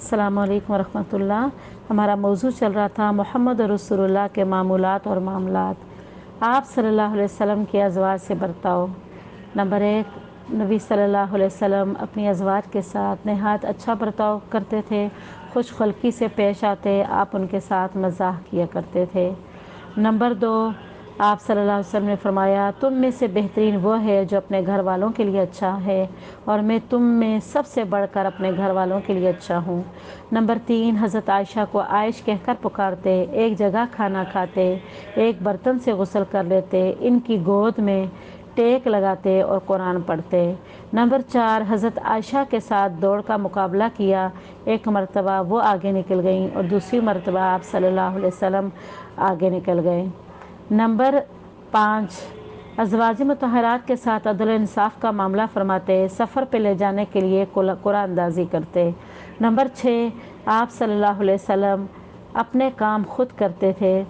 السلام علیکم ورحمۃ اللہ۔ ہمارا موضوع چل رہا تھا محمد رسول اللہ کے معمولات اور معاملات، آپ صلی اللہ علیہ وسلم کے ازواج سے برتاؤ۔ نمبر 1، نبی صلی اللہ علیہ وسلم اپنی ازواج کے ساتھ نہایت اچھا برتاؤ کرتے تھے، خوش خلقی سے پیش آتے، آپ ان کے ساتھ مزاح کیا کرتے تھے۔ نمبر 2، آپ صلی اللہ علیہ وسلم نے فرمایا، تم میں سے بہترین وہ ہے جو اپنے گھر والوں کے لیے اچھا ہے، اور میں تم میں سب سے بڑھ کر اپنے گھر والوں کے لیے اچھا ہوں۔ نمبر 3، حضرت عائشہ کو عائش کہہ کر پکارتے، ایک جگہ کھانا کھاتے، ایک برتن سے غسل کر لیتے، ان کی گود میں ٹیک لگاتے اور قرآن پڑھتے۔ نمبر 4، حضرت عائشہ کے ساتھ دوڑ کا مقابلہ کیا، ایک مرتبہ وہ آگے نکل گئیں اور دوسری مرتبہ آپ صلی اللہ علیہ وسلم آگے نکل گئے۔ نمبر 5، ازواج مطہرات کے ساتھ عدل و انصاف کا معاملہ فرماتے، سفر پہ لے جانے کے لیے قرآن اندازی کرتے۔ نمبر 6، آپ صلی اللہ علیہ وسلم اپنے کام خود کرتے تھے،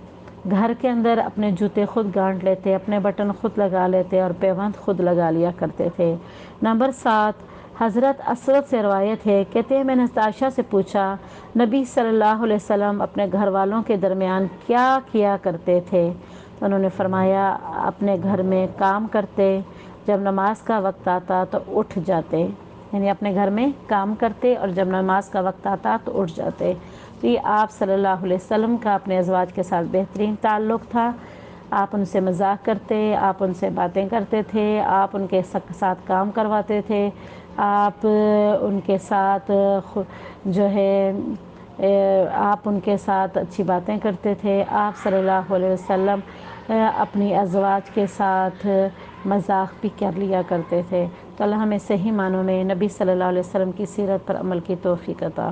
گھر کے اندر اپنے جوتے خود گانٹ لیتے، اپنے بٹن خود لگا لیتے اور پیوند خود لگا لیا کرتے تھے۔ نمبر 7، حضرت اسود سے روایت ہے، کہتے ہیں میں نے حضرت عائشہ سے پوچھا، نبی صلی اللہ علیہ وسلم اپنے گھر والوں کے درمیان کیا کیا کرتے تھے؟ تو انہوں نے فرمایا، اپنے گھر میں کام کرتے، جب نماز کا وقت آتا تو اٹھ جاتے، یعنی اپنے گھر میں کام کرتے اور جب نماز کا وقت آتا تو اٹھ جاتے۔ تو یہ آپ صلی اللہ علیہ وسلم کا اپنے ازواج کے ساتھ بہترین تعلق تھا۔ آپ ان سے مذاق کرتے، آپ ان سے باتیں کرتے تھے، آپ ان کے ساتھ کام کرواتے تھے، آپ ان کے ساتھ جو ہے آپ ان کے ساتھ اچھی باتیں کرتے تھے۔ آپ صلی اللہ علیہ وسلم اپنی ازواج کے ساتھ مذاق بھی کر لیا کرتے تھے۔ تو اللہ ہمیں صحیح معنوں میں نبی صلی اللہ علیہ وسلم کی سیرت پر عمل کی توفیق عطا